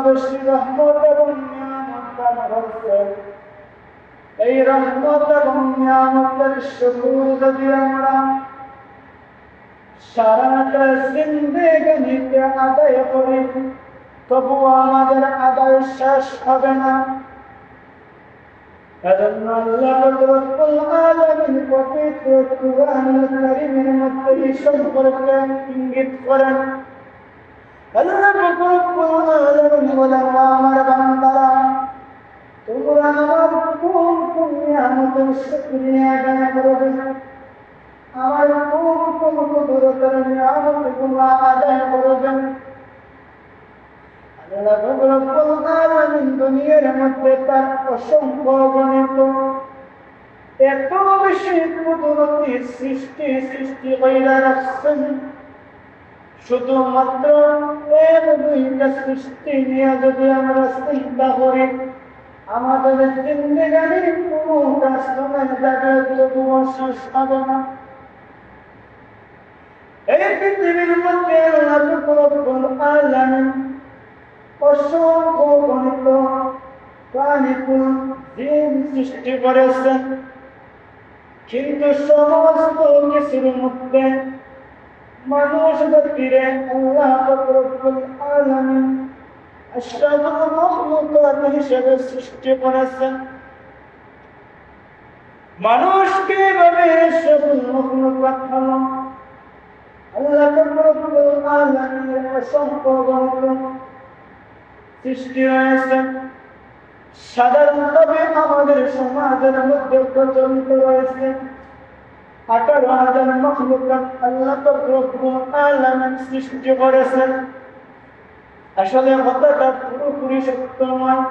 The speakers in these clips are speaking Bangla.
বেশি রহমত এবং নিয়ামত দান করছেন। এই রহমত এবং নিয়ামতের শুকর যদি আমরা সারাটা জিন্দেগানিতে আদায় করি, তবুও আমাদের আদায় শেষ হবে না। এজন্য আল্লাহ রব্বুল আলামিন পবিত্র কুরআনুল কারীমের মধ্যে এই সম্পর্কে ইঙ্গিত করেন। আল্লাহ রব্বুল আলামিন বলেন, আমার বান্দারা, তোমরা আমার কোন কোন নিয়ামতের শুকরিয়া আদায় করবে, আমার কোন কোন কুদরতের নিয়ামতগুলো আদায় করবে। আল্লাহ রব্বুল আলামিন দুনিয়ার মধ্যে তার অসংখ্য গণিত এত বেশি কুদরতি সৃষ্টি কইরা রাখছেন। শুধুমাত্র এক দুইটা সৃষ্টি নিয়ে যদি আমরা চিন্তা করি, আমাদের জিন্দেগানির কোনো কাজ চলে যাবে, তবুও শেষ হবে না। এই পৃথিবীর মধ্যে আল্লাহ রব্বুল আলামিন অসংখ্য গণিত প্রাণীকুল জিন সৃষ্টি করেছেন, কিন্তু সমস্ত কিছুর মধ্যে মানুষ জাতিরে আল্লাহ রব্বুল আলামিন আশরাফুল মাখলুকাত হিসেবে সৃষ্টি করেছেন। মানুষকে এভাবে আশরাফুল মাখলুকাত হলো। আল্লাহ রব্বুল আলামিনের অসংখ্য গণিত সৃষ্টি হয়েছে। সাধারণভাবে আমাদের সমাজের মধ্যে প্রচলিত রয়েছে 18,000 মাখলুকাত আল্লাহ রব্বুল আলামিন সৃষ্টি করেছেন। আসলে কথাটা পুরোপুরি সত্য নয়,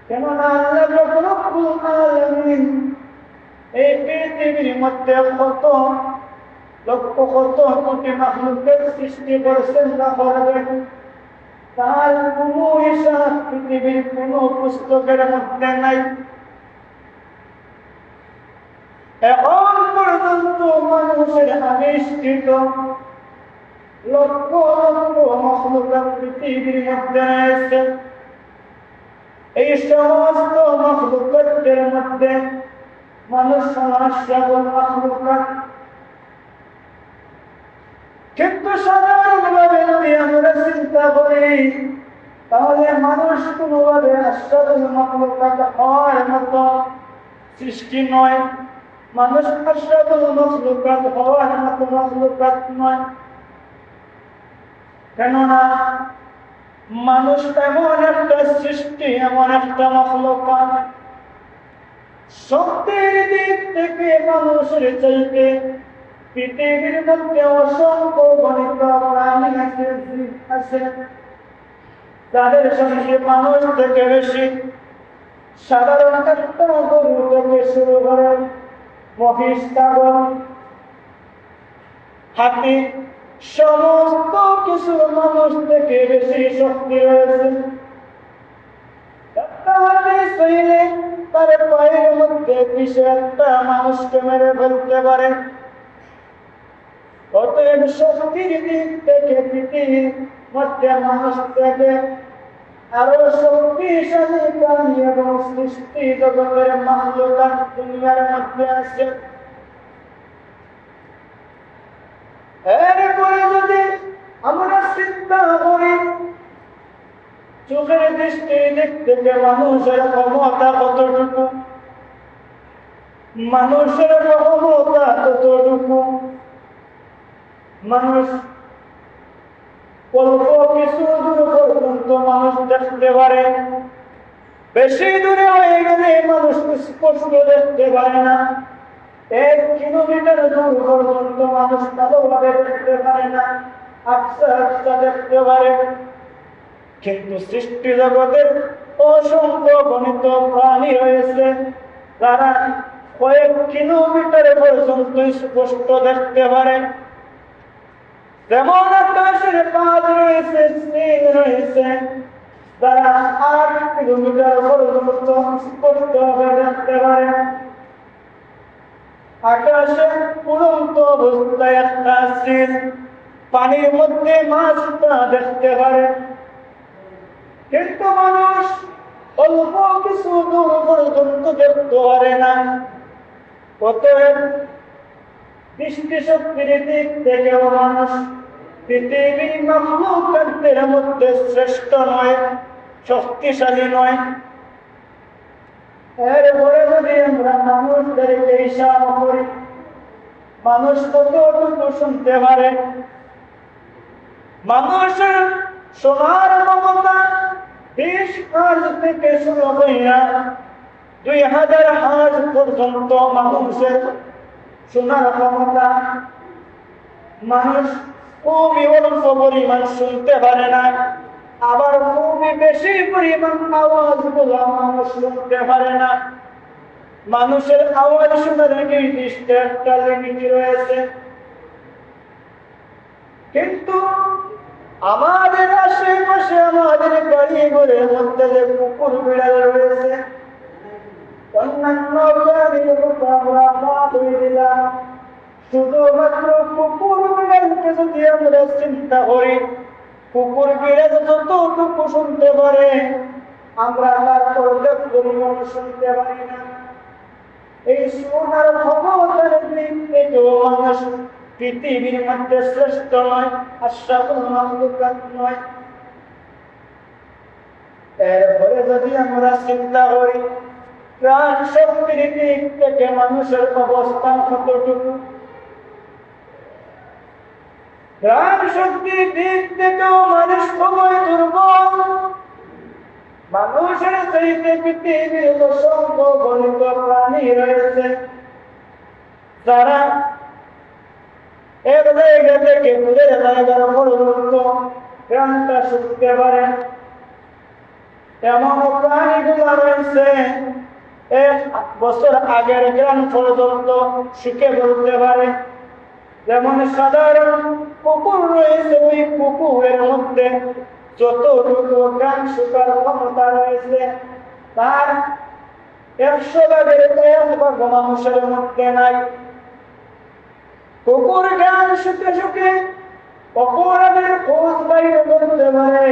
কেননা আল্লাহ রব্বুল আলামিন এই পৃথিবীর মধ্যে কত লক্ষ কত কোটি মাখলুকাত সৃষ্টি করেছেন না করবেন, তার কোনো হিসাব পৃথিবীর কোনো পুস্তকের মধ্যে নাই। এখন পর্যন্ত মানুষের আবিষ্কৃত লক্ষ লক্ষ মাখলুকাত পৃথিবীর মধ্যে রয়েছে। এই সমস্ত মাখলুকাতের মধ্যে মানুষ আশরাফুল মাখলুকাত। কিন্তু সাধারণভাবে যদি আমরা চিন্তা করি, তাহলে মানুষ কোনোভাবে আশরাফুল মাখলুকাত হওয়ার মতো সৃষ্টি নয়। মানুষ আশরাফুল মাখলুকাত হওয়ার মতো মাখলুকাত নয়, কেননা মানুষ এমন একটা সৃষ্টি, এমন একটা মাখলুকাত, শক্তির দিক থেকে মানুষের চাইতে পৃথিবীর মধ্যে অসংখ্য গণিত প্রাণী আছে যাদের সঙ্গে মানুষ থেকে বেশি। সাধারণ একটা গরু থেকে শুরু করে মহিষ, ছাগল, হাতি, সমস্ত কিছু মানুষ থেকে বেশি শক্তি রয়েছে। একটা হাতি চাইলে তার পায়ের মধ্যে কিছু একটা মানুষকে মেরে ফেলতে পারে। অতএব শক্তির দিক থেকে পৃথিবীর মধ্যে মানুষ থেকে আরো শক্তিশালী প্রাণী এবং সৃষ্টি জগতের মাখলুকাত দুনিয়ার মধ্যে আছে। এরপরে যদি আমরা চিন্তা করি, চোখের দৃষ্টি দিক থেকে মানুষের ক্ষমতা কতটুকু, মানুষের ক্ষমতা কতটুকু। মানুষ অল্প কিছু দূর পর্যন্ত মানুষ দেখতে পারে, বেশি দূরে হয়ে গেলে মানুষ স্পষ্ট দেখতে পারে না। 1 কিলোমিটার দূর পর্যন্ত মানুষ ভালোভাবে দেখতে পারে না, আবছা আবছা দেখতে পারে। কিন্তু সৃষ্টি জগতের অসংখ্য গণিত প্রাণী রয়েছে যারা কয়েক কিলোমিটার পর্যন্ত স্পষ্ট দেখতে পারে। যেমন আকাশের পাত রয়েছে, স্নেহ রয়েছে, যারা 8 কিলোমিটার পর্যন্ত স্পষ্টভাবে দেখতে পারে। আকাশে উড়ন্ত অবস্থায় একটা সিল পানির মধ্যে মাছটা দেখতে পারে। কিন্তু মানুষ অল্প কিছু দূর পর্যন্ত দেখতে পারে না। অতএব দৃষ্টিশক্তির দিক থেকেও মানুষ পৃথিবীর মাখলুকাতের মধ্যে শ্রেষ্ঠ নয়, শক্তিশালী নয়। এরপরে যদি আমরা মানুষদেরকে হিসাব করি, মানুষ কতটুকু শুনতে পারে? মানুষের শোনার ক্ষমতা 20 হাজ থেকে শুরু হইয়া 2000 হাজ পর্যন্ত মানুষের শোনার ক্ষমতা। মানুষ খুবই অল্প পরিমাণ শুনতে পারে না, আবার খুবই বেশি পরিমাণ আওয়াজগুলো মানুষ শুনতে পারে না। মানুষের আওয়াজ শোনার নির্দিষ্ট একটা লিমিট রয়েছে। কিন্তু আমাদের আশেপাশে, আমাদের বাড়ি ঘরের মধ্যে যে কুকুর বিড়াল রয়েছে, অন্যান্য প্রাণীর কথা আমরা বাদ হয়ে দিলাম, শুধুমাত্র কুকুর বিড়ালকে যদি আমরা চিন্তা করি, কুকুর বিড়াল যতটুকু শুনতে পারে আমরা তার পর্যাপ্ত পরিমাণ শুনতে পারি না। এই শোনার ক্ষমতার দিক থেকেও মানুষ পৃথিবীর মধ্যে শ্রেষ্ঠ নয়, আশরাফুল মাখলুকাত নয়। এরপরে যদি আমরা চিন্তা করি প্রাণ শক্তির দিক থেকে মানুষের অবস্থান কতটুকু, প্রাণ শক্তির দিক থেকেও মানুষ খুবই দুর্বল। মানুষের চাইতে পৃথিবীর অসংখ্য গণিত প্রাণী রয়েছে যারা এক জায়গা থেকে দূরের জায়গার পর্যন্ত প্রাণটা শুনতে পারে। এমন প্রাণীগুলো রয়েছে 1 বছর আগের গ্রাম পর্যন্ত শুকে বলতে পারে। যেমন সাধারণ কুকুর রয়েছে, ওই কুকুরের মধ্যে যতটুকু গান শুকার ক্ষমতা রয়েছে তার 100 ভাগের 1 ভাগ মানুষের মধ্যে নাই। কুকুর গান শুকে শুকে অপরাধের খোঁজ বাইরে করতে পারে,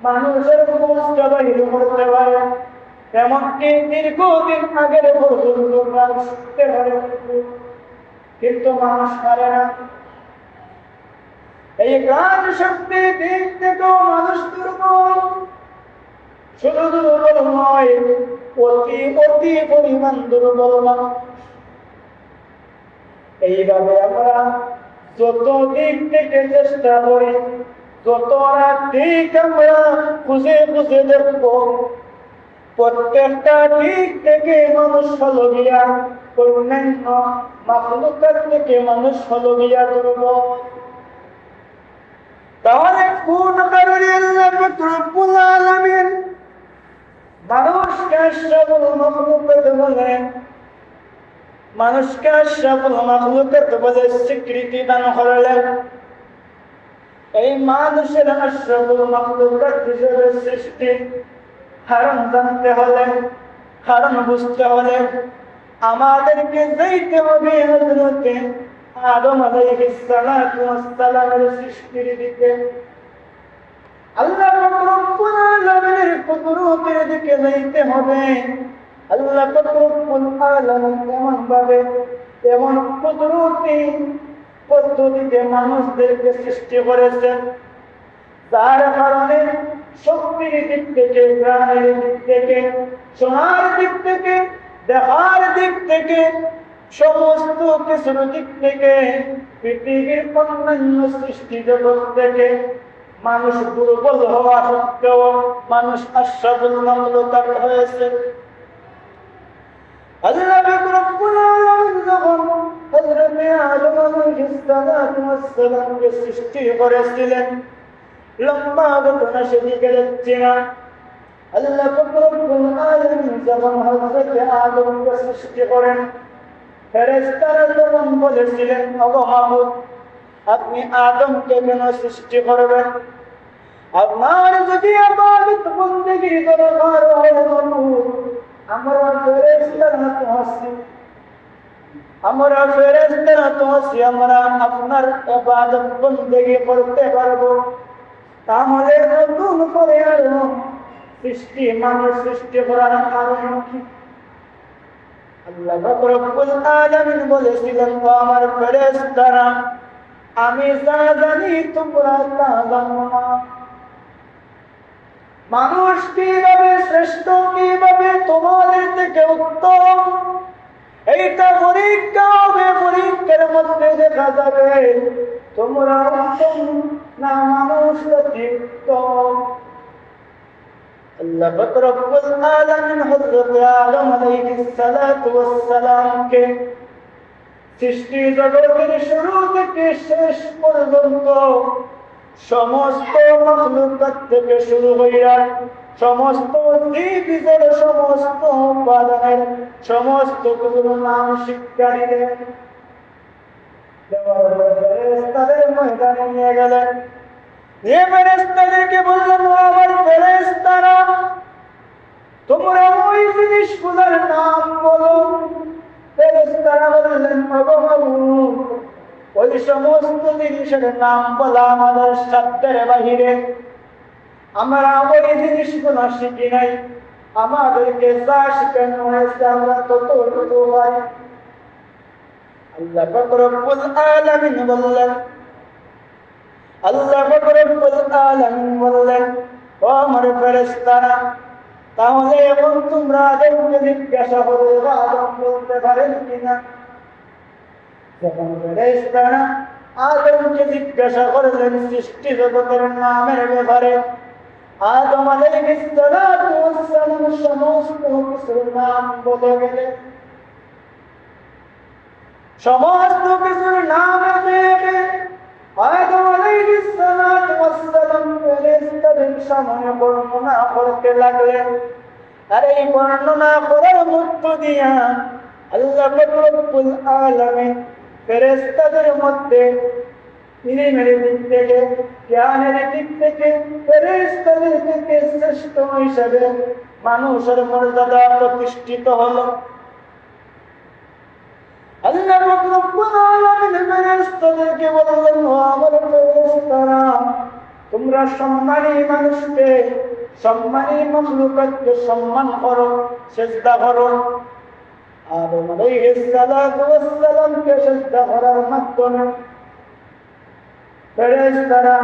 মানুষের খোঁজটা বাইরে করতে পারে। এমনকি দীর্ঘদিন আগের পর্যন্ত গান শুনতে পারে, কিন্তু মানুষ পারে না। এই গান শক্তি দিক থেকেও মানুষ দুর্বল। শুধু দুর্বল নয়, অতি অতি পরিমাণ দুর্বল মানুষ। এইভাবে আমরা যত দিক থেকে চেষ্টা করি, যত দিক আমরা খুঁজে খুঁজে দেখব, প্রত্যেকটা দিক থেকে মানুষ হলো গিয়া অন্যান্য মাখলুকাত থেকে মানুষ হলো গিয়া দুর্বল। তাহলে কোন কারণে আল্লাহ পাক রব্বুল আলামিন মানুষকে আশরাফুল মাখলুকাত বলেন, মানুষকে আশরাফুল মাখলুকাত বলে স্বীকৃতি দান করলেন? এই মানুষের আশরাফুল মাখলুকাত হিসেবে সৃষ্টি কারণ জানতে হলে, কারণ বুঝতে হলে আমাদেরকে যাইতে হবে হযরতে আদম আলাইহিস সালাতু ওয়াস সালামের সৃষ্টির দিকে। আল্লাহ পাক রব্বুল আলামিনের কুদরতের দিকে যাইতে হবে। আল্লাহ পাক রব্বুল আলামিন এমন ভাবে, এমন কুদরতি পদ্ধতিতে মানুষদেরকে সৃষ্টি করেছেন, যার কারণে শক্তির দিক থেকে, প্রাণের দিক থেকে, শোনার দিক থেকে, দেখার দিক থেকে, সমস্ত কিছুর দিক থেকে, পৃথিবীর অন্যান্য সৃষ্টি জগৎ থেকে মানুষ দুর্বল হওয়া সত্ত্বেও মানুষ আশরাফুল মাখলুকাত হয়েছে। আল্লাহ পাক রব্বুল আলামিন যখন হযরতে আদম আলাইহিস সালাতু ওয়াস সালামকে সৃষ্টি করেছিলেন, লম্বা ঘটনা সেদিকে যাচ্ছে না। আল্লাহ পাক রব্বুল আলামিন যখন হযরতে আদমকে সৃষ্টি করেন, ফেরেশতারা তখন বলেছিলেন, ওগো মাবুদ, আপনি আদমকে কেন সৃষ্টি করবেন? আপনার যদি ইবাদত বন্দেগীর দরকার হয় মাবুদ, আমরা ফেরেশতারা তো আছি, আমরা ফেরেশতারা তো আছি, আমরা আপনার ইবাদত বন্দেগী করতে পারবো। তাহলে নতুন করে আরো সৃষ্টি মানুষ সৃষ্টি করার কারণ কি? আল্লাহ পাক রব্বুল আলামিন বলেছিলেন, ও আমার ফেরেশতারা, আমি যা জানি তোমরা তা জানো না। মানুষ কিভাবে শ্রেষ্ঠ, কিভাবে তোমাদের থেকে উত্তম, এইটা পরীক্ষা হবে, পরীক্ষার মধ্যে দেখা যাবে তোমরা উত্তম না মানুষ অতি উত্তম। আল্লাহ পাক রব্বুল আলামিন হযরত আদম আলাইহিস সালাতু ওয়াস সালামকে সৃষ্টি জগতের শুরু থেকে শেষ পর্যন্ত সমস্ত মাখলুকাত থেকে শুরু হইয়া সমস্ত জীবের সমস্ত উপাদানের সমস্ত কিছুর নাম শিক্ষা দিলেন। দেওয়ার পরে ফেরেশতাদের ময়দানে নিয়ে গেলেন। এ ফেরেশতাদেরকে বললেন, ও আমার ফেরেশতারা, তোমরা ওই জিনিসগুলোর নাম বলো। ফেরেশতারা বললেন, ওগো মাবুদ, ওই সমস্ত জিনিসের নাম বলা আমাদের সাধ্যের বাহিরে, আমরা ওই জিনিসগুলো শিখি নাই, আমাদেরকে যা শেখানো হয়েছে আমরা ততটুকু পারি। আল্লাহ পাক রব্বুল আলামিন বললেন, ও আমার ফেরেশতারা, তাহলে এখন তোমরা আদমকে জিজ্ঞাসা করো, আদম বলতে পারেন কিনা। যখন ফেরেশতারা আদমকে জিজ্ঞাসা করলেন সৃষ্টি জগতের নামের ব্যাপারে, আদম আলাইহিস সালাতু ওয়াস সালাম সমস্ত কিছুর নাম বলে গেলেন। সমস্ত কিছুর নাম পেয়ে আদম আলাইহিস সালাতু ওয়াস সালাম ফেরেশতাদের সামনে বর্ণনা করতে লাগলেন। আর এই বর্ণনা করার মধ্য দিয়া আল্লাহ পাক রব্বুল আলামিন ফেরেশতাদের মধ্যে ইলমের দিক থেকে, জ্ঞানের দিক থেকে ফেরেশতাদের থেকে শ্রেষ্ঠ হিসাবে মানুষের মর্যাদা প্রতিষ্ঠিত হলো। আল্লাহ পাক রব্বুল আলামিন ফেরেশতাদেরকে বললেন, ও আমার ফেরেশতারা, তোমরা সম্মানী মানুষকে, সম্মানী মাখলুকাতকে সম্মান করো, সিজদা করো। আদম আলাইহিস সালাতু ওয়াস সালামকে সিজদা করার মাধ্যমে ফেরেশতারা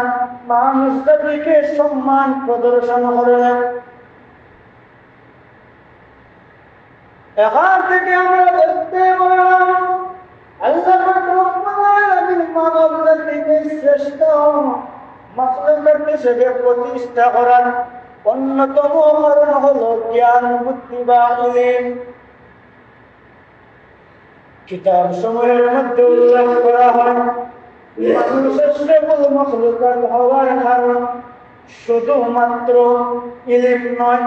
মানুষ জাতিকে সম্মান প্রদর্শন করলেন। এখান থেকে আমরা দেখতে পারলাম আল্লাহ পাক রব্বুল আলামিন মানব জাতিকে শ্রেষ্ঠ মাখলুকাত হিসেবে প্রতিষ্ঠা করার অন্যতম কারণ হলো জ্ঞান, বুদ্ধি বা ইলম। কিতাব সমূহের মধ্যে উল্লেখ করা হয় মানুষের সকল মাখলুকাত হওয়ার কারণ শুধুমাত্র ইলম নয়।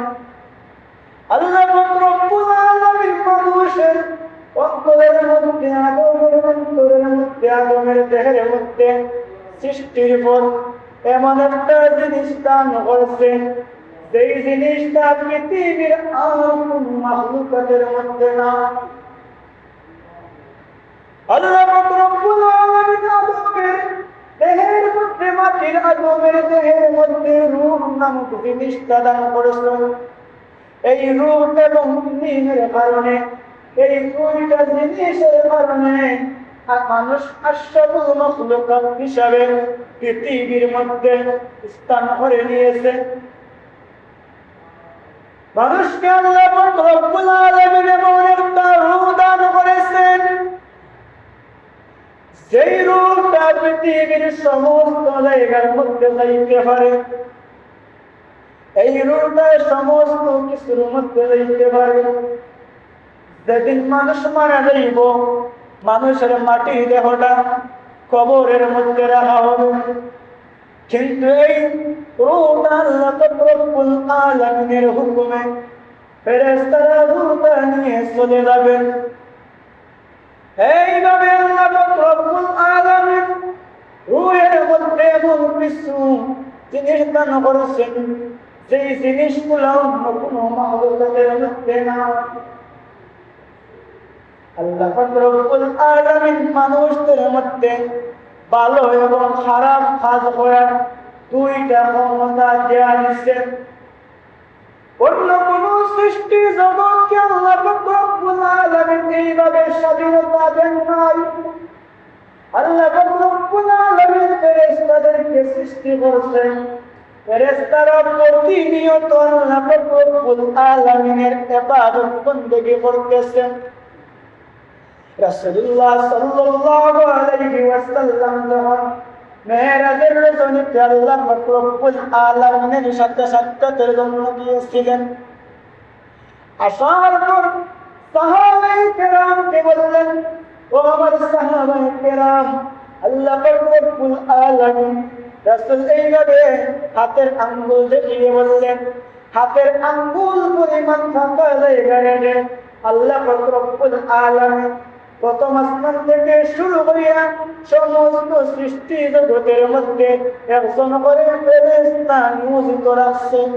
আল্লাহ পাক রব্বুল আলামিন মানুষের অন্তরের মধ্যে, আদমের অন্তরের মধ্যে, আদমের দেহের মধ্যে সৃষ্টির পর এমন একটা জিনিস দান করেছেন, যেই জিনিসটা পৃথিবীর আর কোন মাখলুকাতের মধ্যে না। আল্লাহ পাক রব্বুল আলামিন আদমের দেহের মধ্যে, মাটির আদমের দেহের মধ্যে রূহ নামক জিনিসটা দান করেছেন। এই রূহ এবং ইলমের কারণে, এই দুইটা জিনিসের কারণে মানুষ আশরাফুল মাখলুকাত হিসাবে পৃথিবীর মধ্যে স্থান করে নিয়েছে। মানুষকে আল্লাহ পাক রব্বুল আলামিন এমন একটা রূহ দান করেছেন, যেই রূহটা পৃথিবীর সমস্ত জায়গার মধ্যে যাইতে পারে। এই রূহটা সমস্ত কিছুর মধ্যে যাইতে পারে। যেদিন মানুষ মারা যাইব, মানুষের মাটির দেহটা কবরের মধ্যে রাখা হবে, কিন্তু এই রূহটা আল্লাহ পাক রব্বুল আলামিনের হুকুমে ফেরেশতারা রূহটা নিয়ে চলে যাবেন। এইভাবে আল্লাহ পাক রব্বুল আলামিন রূহের মধ্যে এমন কিছু জিনিস দান করেছেন, যেই জিনিসগুলো অন্য কোনো মাখলুকাতের মধ্যে না। আল্লাহ পাক রব্বুল আলামিন মানুষদের মধ্যে ভালো এবং খারাপ কাজ করার দুইটা ক্ষমতা দেয়া দিয়েছেন। অন্য কোন সৃষ্টি জগৎকে আল্লাহ রব্বুল আলামিন এইভাবে স্বাধীনতা দেন নাই। আল্লাহ রব্বুল আলামিন ফেরেশতাদেরকে সৃষ্টি করেছেন, ফেরেশতারা প্রতিনিয়ত আল্লাহ রব্বুল আলামিনের ইবাদত বندگی করতেছেন। রাসূলুল্লাহ সাল্লাল্লাহু আলাইহি ওয়াসাল্লাম যখন মেরাজের রাজনীতে আল্লাহ রব্বুল আলামিনের সাথে সাক্ষাতের জন্য গিয়েছিলেন, আসার পর সাহাবায়ে কেরামকে বললেন, ও আমার সাহাবায়ে কেরাম, আল্লাহ রব্বুল আলামিন রাসূল এইভাবে হাতের আঙ্গুল দেখিয়ে বললেন, হাতের আঙ্গুল পরিমাণ ফাঁকা জায়গা রেখে আল্লাহ রব্বুল আলামিন প্রথম আসমান থেকে শুরু করিয়া সমস্ত সৃষ্টি জগতের মধ্যে একজন করে ফেরেশতা নিয়োজিত রাখছেন।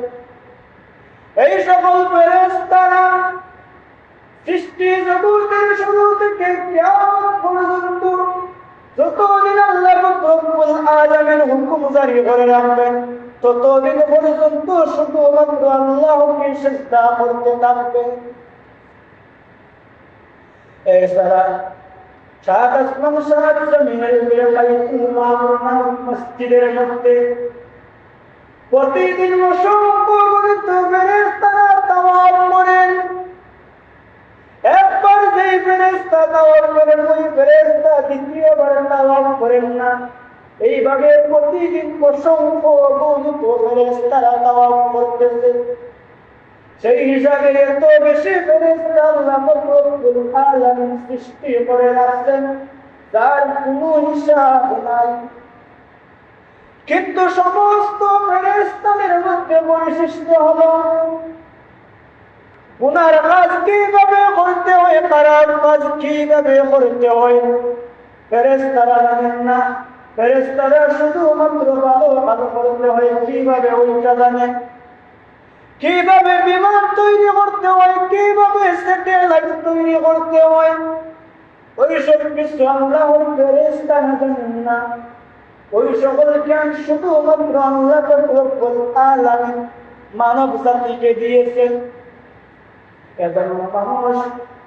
এই সকল ফেরেশতারা সৃষ্টি জগতের শুরু থেকে কিয়ামত পর্যন্ত যতদিন আল্লাহ রব্বুল আলামিন হুকুম জারি করে রাখবেন ততদিন পর্যন্ত শুধুমাত্র আল্লাহকে সিজদা করতে থাকবে। এছাড়া সাত আসমান সাত জমিনের উপরে বাইতুল মামুর মসজিদের মধ্যে প্রতিদিন অসংখ্য গণিত ফেরেশতারা তাওয়াফ করেন। একবার যেই ফেরেশতা তাওয়াফ করেন ওই ফেরেশতা দ্বিতীয়বার তাওয়াফ করেন না। এইভাবে প্রতিদিন অসংখ্য গণিত ফেরেশতারা তাওয়াফ করতেছে। সেই হিসাবে এত বেশি ফেরেশতা আল্লাহ রব্বুল আলামিন সৃষ্টি করে রাখছেন যার কোনো হিসাব নাই। কিন্তু সমস্ত ফেরেশতাদের মধ্যে বৈশিষ্ট্য হলো গুনার কাজ কিভাবে করতে হয়, খারাপ কাজ কিভাবে করতে হয় ফেরেশতারা জানেন না। ফেরেশতারা শুধুমাত্র ভালো কাজ করতে হয় কিভাবে ওইটা জানেন, কিভাবে বিমান তৈরি করতে হয়, কিভাবে স্যাটেলাইট তৈরি করতে হয়, ওই সব কিছু আল্লাহর ফেরেশতারা জানেন না। ওই সকল জ্ঞান শুধুমাত্র আল্লাহ রব্বুল আলামিন মানব জাতিকে দিয়েছেন। এজন্য মানুষ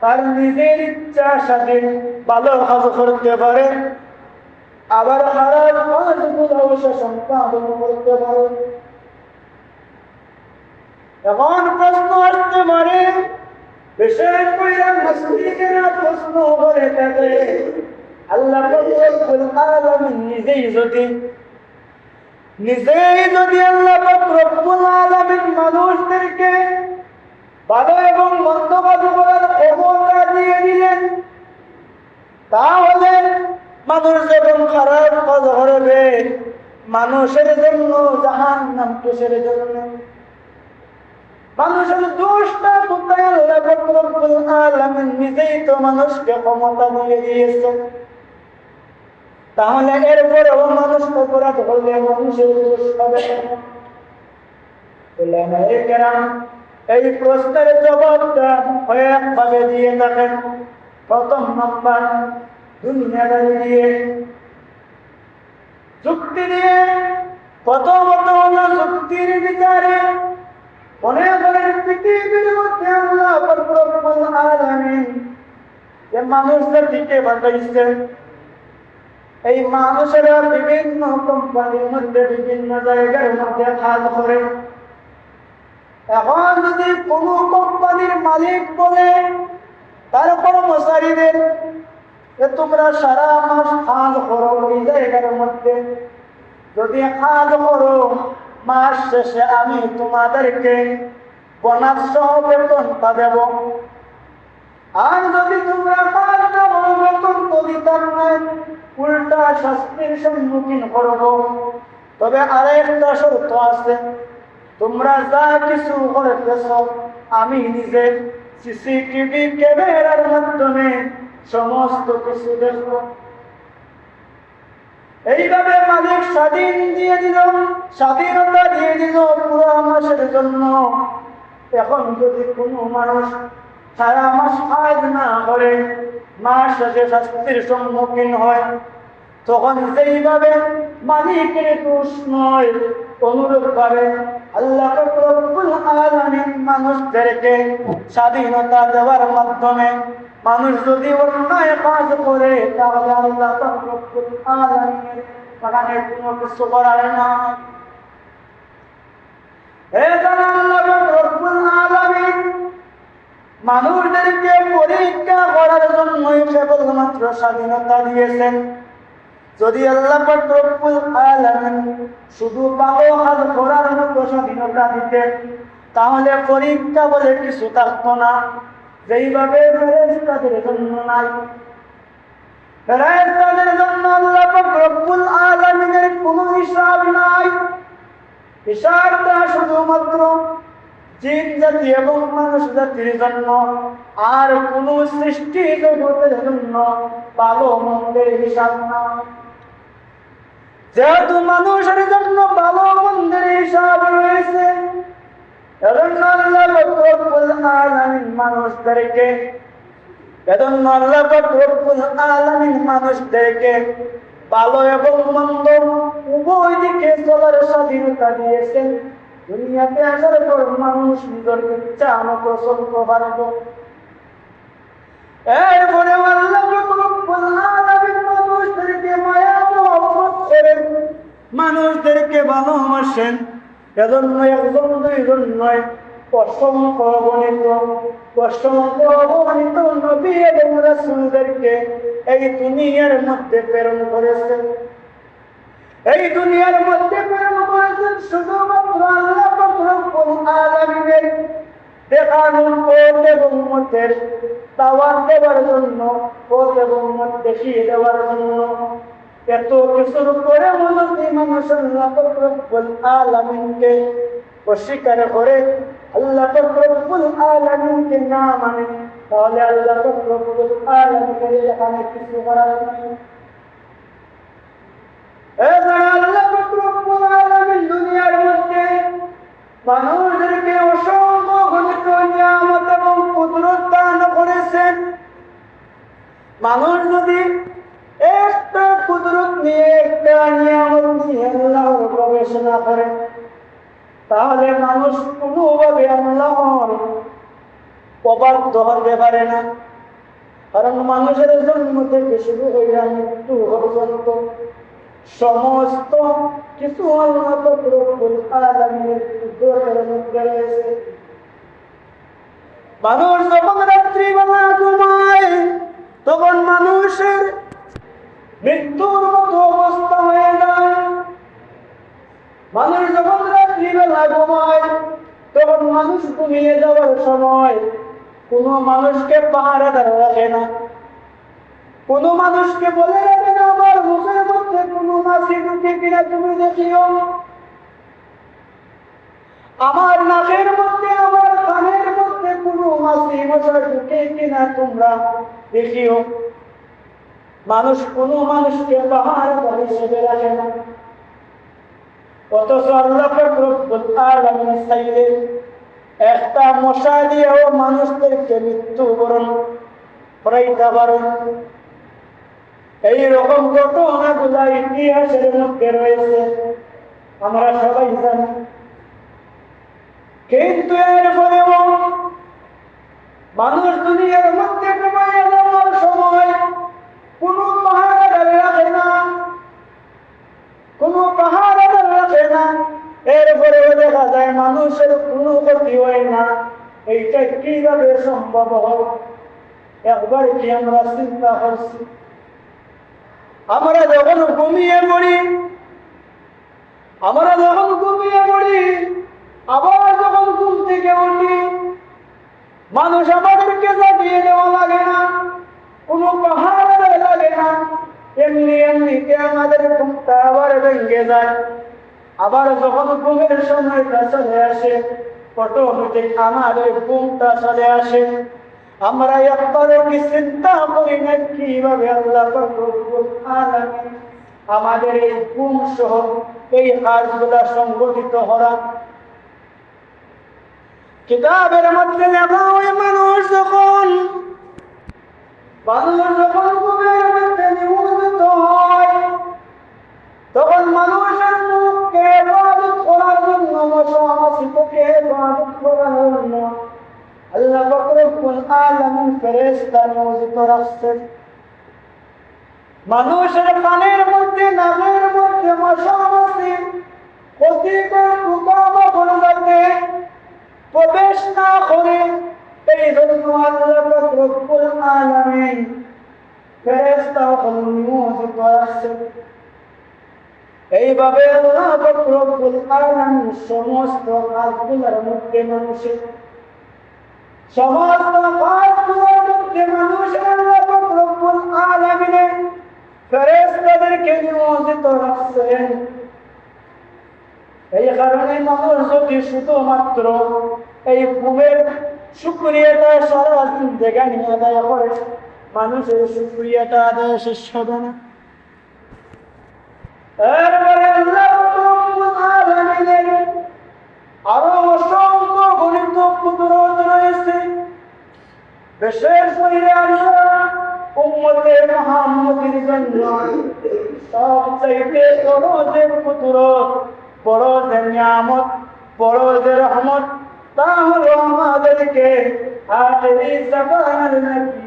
তার নিজের ইচ্ছা সাথে ভালো কাজ করতে পারে, আবার খারাপ কাজগুলো সে সম্পাদন করতে পারে। এখন প্রশ্ন আসতে পারে, বিশেষ করে মুসলিমেরা প্রশ্ন করে থাকে, আল্লাহ রব্বুল আলামিন নিজেই যদি আল্লাহ রব্বুল আলামিন মানুষদেরকে ভালো এবং মন্দ কাজ করার ক্ষমতা দিয়ে দিলেন, তাহলে মানুষ যখন খারাপ কাজ করবে মানুষের জন্য জাহান্নাম কিসের জন্য? মানুষের দোষটা কোথায়? আল্লাহ রব্বুল আলামিন নিজেই তো মানুষকে ক্ষমতা দিয়ে দিয়েছেন। তাহলে এরপরেও মানুষ অপরাধ করলে মানুষের দোষ হবে কেন? উলামায়ে কেরাম এই প্রশ্নের জবাবটা কয়েকভাবে দিয়ে থাকেন। প্রথম নাম্বার, দুনিয়াদারি দিয়ে, যুক্তি দিয়ে। প্রথমত হলো যুক্তির বিচারে মনে করেন পৃথিবীর মধ্যে আল্লাহ রব্বুল আলামিন যে মানুষ জাতিকে পাঠাইছেন, এই মানুষেরা বিভিন্ন কোম্পানির মধ্যে বিভিন্ন জায়গার মধ্যে কাজ করে। এখন যদি কোনো কোম্পানির মালিক বলে তার কর্মচারীদের যে তোমরা সারা মাস কাজ করো এই জায়গার মধ্যে, যদি কাজ করো মাস শেষে আমি তোমাদেরকে বোনাস সহ বেতনটা দেব, আর যদি তোমরা কাজ না করো বেতন তো দিতাম না, উল্টা শাস্তির সম্মুখীন করব। তবে আরেকটা শর্ত আছে, তোমরা যা কিছু করতেছ আমি নিজে সিসিটিভি ক্যামেরার মাধ্যমে সমস্ত কিছু দেখব। এইভাবে মালিক স্বাধীনতা দিয়ে দিল পুরো মাসের জন্য। এখন যদি কোনো মানুষ সারা মাস কাজ না করে মাস শেষে শাস্তির সম্মুখীন হয়, তখন সেইভাবে মালিকের দোষ নয়, অনুরূপ ভাবে আল্লাহ রব্বুল আলামিন মানুষদেরকে স্বাধীনতা দেওয়ার মাধ্যমে মানুষ যদি অন্যায় কাজ করে তাহলে আল্লাহ রব্বুল আলামিনের এখানে কোনো কিছু করার নাই। এখানে আল্লাহ রব্বুল আলামিন মানুষদেরকে পরীক্ষা করার জন্যই কেবলমাত্র স্বাধীনতা দিয়েছেন। যদি আল্লাহ রব্বুল আলামিন শুধু ভালো কাজ করার মতো স্বাধীনতা দিতেন তাহলে পরীক্ষা বলে কিছু থাকতো না। যেইভাবে ফেরেশতাদের জন্য নাই, ফেরেশতাদের জন্য আল্লাহ রব্বুল আলামিনের কোনো হিসাব নাই। হিসাবটা শুধুমাত্র জিন জাতি এবং মানুষ জাতির জন্য, আর কোন সৃষ্টি জগতের জন্য ভালো মন্দের হিসাব নাই। যেহেতু মানুষের জন্য ভালো মন্দের হিসাব রয়েছে, এজন্য আল্লাহ রব্বুল আলামিন মানুষদেরকে ভালো এবং মন্দ উভয় দিকে চলার স্বাধীনতা দিয়েছেন। দুনিয়াতে আসার পর মানুষ নিজের ইচ্ছা মতো চলতে পারবে। এরপরে আল্লাহ রব্বুল আলামিন মানুষদেরকে মায়া মহব্বত করেন, মানুষদেরকে ভালোবাসেন। এজন্য একজন দুইজন নয়, অসংখ্য অগণিত নবী এবং রাসূলদেরকে এই দুনিয়ার মধ্যে প্রেরণ করেছেন। এই দুনিয়ার মধ্যে প্রেরণ করেছেন শুধুমাত্র আল্লাহ রব্বুল আলামিনের দেখানোর পথ এবং মতের দাওয়াত দেওয়ার জন্য, পথ এবং মত দেখিয়ে দেওয়ার জন্য। এত কিছুর পরে যদি মানুষ আল্লাহ রব্বুল আলামিনকে অস্বীকার করে, আল্লাহ রব্বুল আলামিনকে না মানে, তাহলে আল্লাহ রব্বুল আলামিনের এখানে কিছু করার নাই। আল্লাহ রব্বুল আলামিন দুনিয়ার মধ্যে মানুষদেরকে অসংখ্য গণিত নিয়ামত এবং কুদরত দান করেছেন। মানুষ যদি একটা কুদরত নিয়ে, একটা নিয়ামত নিয়ে আল্লাহর গবেষণা করে, তাহলে মানুষ কোনোভাবে আল্লাহর অবাধ্য হতে পারে না। কারণ মানুষের জন্ম থেকে শুরু হইয়া মৃত্যু পর্যন্ত সমস্ত কিছু আল্লাহ রব্বুল আলামিনের কুদরতের মধ্যে রয়েছে। মানুষ যখন রাত্রিবেলা ঘুমায় তখন মানুষের মৃত্যুর মতো অবস্থা হয়ে যায়। মানুষ যখন রাত্রিবেলা ঘুমায় তখন মানুষ ঘুমিয়ে যাওয়ার সময় কোনো মানুষকে পাহারাদার রাখে না, কোনো মানুষকে বলে রাখে না আমার মুখের মধ্যে কোনো মাছি ঢুকে কিনা তুমি দেখিও, আমার নাকের মধ্যে, আমার কানের মধ্যে কোনো মাছি মশা ঢুকে কিনা তোমরা দেখিও। মানুষ কোনো মানুষকে পাহারাদার হিসেবে রাখে না। অথচ আল্লাহ রব্বুল আলামিন চাইলে একটা মশা দিয়েও মানুষদেরকে মৃত্যুবরণ করাইতে পারেন। এইরকম ঘটনাগুলা ইতিহাসের মধ্যে রয়েছে, আমরা সবাই জানি। কিন্তু এরপরেও মানুষ দুনিয়ার মধ্যে ঘুমাইয়া যাওয়ার সময় কোনো পাহারাদার রাখে না, কোনো পাহারাদার রাখে না। এরপরেও দেখা যায় মানুষের কোনো ক্ষতি হয় না। এইটা কিভাবে সম্ভব হয়? একবার কি আমরা চিন্তা করছি? আমরা যখন ঘুমিয়ে পড়ি, আবার যখন ঘুম থেকে উঠি, মানুষ আমাদেরকে জাগিয়ে দেওয়া লাগে না, কোনো পাহারাদার লাগে না। এমনিতে আমাদের ঘুমটা আবার ভেঙে যায়। আবার যখন ঘুমের সময়টা চলে আসে, অটোমেটিক আমাদের ঘুমটা চলে আসে। আমরা একবারও কি চিন্তা করি না কিভাবে আল্লাহ রব্বুল আলামিন আমাদের এই ঘুম সহ এই কাজগুলা সংগঠিত করা? কিতাবের মধ্যে লেখা হয় মানুষ যখন ঘুমের মধ্যে নিমজ্জিত হয় তখন মানুষের মুখকে হেফাজত করার জন্য, মশা মাছিকে হেফাজত করার জন্য রব্বুল আলামিন ফেরেশতা নিয়োজিত রাখছেন। মানুষের কানের মধ্যে নাকের মধ্যে মশা মাছি ক্ষতিকর পোকামাকড় যাতে প্রবেশ না করে, এই জন্য আল্লাহ পাক রব্বুল আলামিন ফেরেশতাকে নিয়োজিত রাখছেন। এইভাবে আল্লাহ পাক রব্বুল আলামিন সমস্ত কাজগুলোর মধ্যে মানুষের আল্লাহ পাক রব্বুল আলামিন ফেরেশতাদেরকে নিয়োজিত রাখছেন। এই কারণে মানুষ যদি শুধুমাত্র এই ঘুমের শুকরিয়াটা সারা জিন্দেগানি আদায় করে, মানুষের শুকরিয়াটা আদায় শেষ হবে না। এরপরে আল্লাহ রাব্বুল আলামিনের আরো অসংখ্য গণিত কুদরত রয়েছে। বিশেষ করে আমরা উম্মতে মুহাম্মাদের জন্য সবচাইতে বড় যে কুদরত, বড় যে নিয়ামত, বড় যে রহমত, তা হলো আমাদেরকে আখিরি জামানার নবী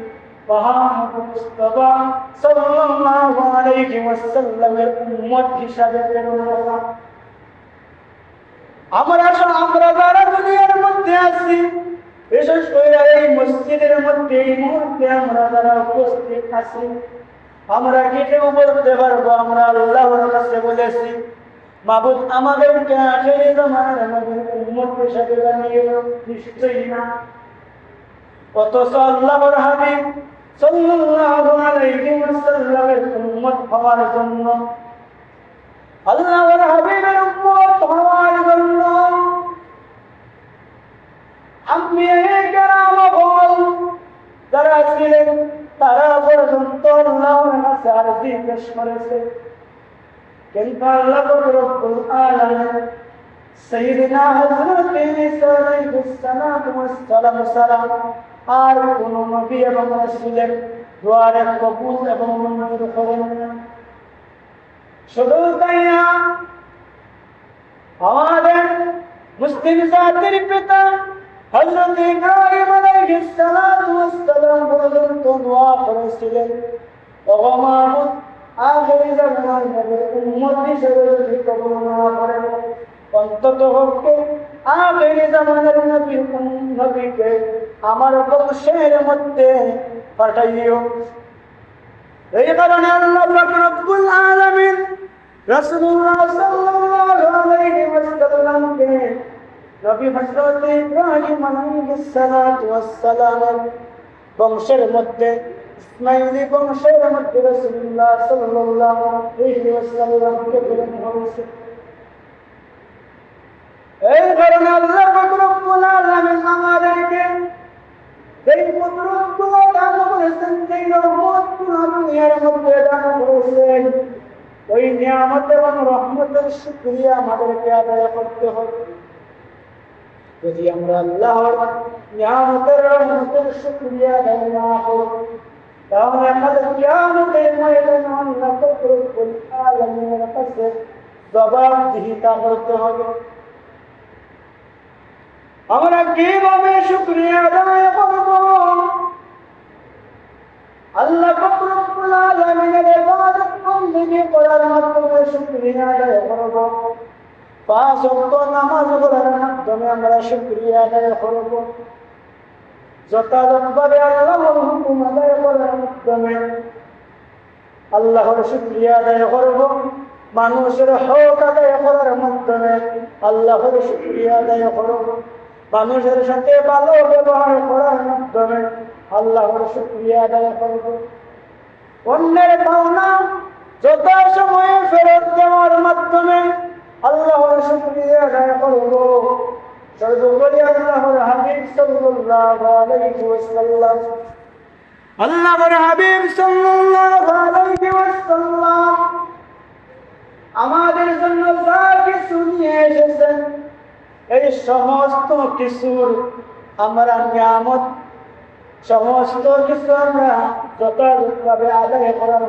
মুহাম্মদ মুস্তাফা সাল্লাল্লাহু আলাইহি ওয়াসাল্লামের উম্মত হিসাবে প্রেরণ করা। আমরা যারা দুনিয়ার মধ্যে আছি, বিশেষ করে এই মসজিদের মধ্যে এই মুহূর্তে আমরা যারা উপস্থিত আছি, আমরা কি কেউ বলতে পারবো আমরা আল্লাহর কাছে বলেছি মাবুদ আমাদেরকে আখিরি জামানার নবীর উম্মত হিসাবে বানিও? নিশ্চয়ই না। অথচ আল্লাহর হাবিব সাল্লাল্লাহু আলাইহি ওয়াসাল্লামের উম্মত হওয়ার জন্য, আল্লাহর হাবিবের উম্মত হওয়ার জন্য আম্বিয়ায়ে কেরামগণ যারা ছিলেন তারা পর্যন্ত আল্লাহর কাছে আরজি পেশ করেছে। কিন্তু আল্লাহ রব্বুল আলামিন সাইয়্যিদিনা হযরত ঈসা আলাইহিস সালাম আর কোন নবী এবং রাসূলের দুআরে কবুল এবং মঞ্জুর করেন না। শুধু তাই না, আমাদের মুসলিম জাতির পিতা হযরত ইব্রাহিম আলাইহিস সালাম পর্যন্ত দোয়া করেছিলেন, ওগো মাবুদ আখিরি জামানার নবীর উম্মত হিসেবে যদি কবুল না করেন, অন্তত পক্ষে আখিরি জামানার নবীকে আমার বংশের মধ্যে পাঠাইও। এই কারণে আল্লাহ পাক রব্বুল আলামিন রাসূলুল্লাহ সাল্লাল্লাহু আলাইহি ওয়াসাল্লামকে নবী হযরত ইব্রাহিম আলাইহিস সালামের বংশের মধ্যে, ইসমাইলি বংশের মধ্যে রাসূলুল্লাহ সাল্লাল্লাহু আলাইহি ওয়াসাল্লামকে প্রেরণ করেছে। এই কারণে আল্লাহ পাক রব্বুল আলামিন আমাদেরকে এই কুদরতগুলো দান করেছেন, এই রহমতগুলো দুনিয়ার মধ্যে দান করেছেন। ওই নিয়ামত এবং রহমতের শুকরিয়া আমাদেরকে আদায় করতে হবে। যদি আমরা আল্লাহর নিয়ামতের রহমতের শুকরিয়া আদায় না করি, তাহলে আমাদের কিয়ামতের ময়দানে আল্লাহ পাক রব্বুল আলামিনের কাছে জবাবদিহিতা করতে হবে। আমরা কিভাবে শুকরিয়া আদায় করব? আল্লাহ পাক রব্বুল আলামিনের ইবাদত বন্দেগি করার মাধ্যমে শুকরিয়া আদায় করব। 5 ওয়াক্ত নামাজ পড়ার মাধ্যমে আমরা শুকরিয়া আদায় করব। যথাযথভাবে আল্লাহর হুকুম আদায় করার মাধ্যমে আল্লাহর শুকরিয়া আদায় করব। মানুষের হক আদায় করার মাধ্যমে আল্লাহর শুকরিয়া আদায় করব। মানুষের সাথে ভালো ব্যবহার করার মাধ্যমে আল্লাহর শুকরিয়া আদায় করব। অন্যের পাওনা যথাসময়ে ফেরত দেওয়ার মাধ্যমে আল্লাহর শুকরিয়া আদায় করব। সর্বোপরি আল্লাহর হাবিব সাল্লাল্লাহু আলাইহি ওয়াসাল্লাম, আল্লাহর হাবিব সাল্লাল্লাহু আলাইহি ওয়াসাল্লাম আমাদের জন্য যা কিছু নিয়ে এসেছেন, এই সমস্ত কিছুর আমরা নিয়ামত, সমস্ত কিছু আমরা যথাযথভাবে আদায় করার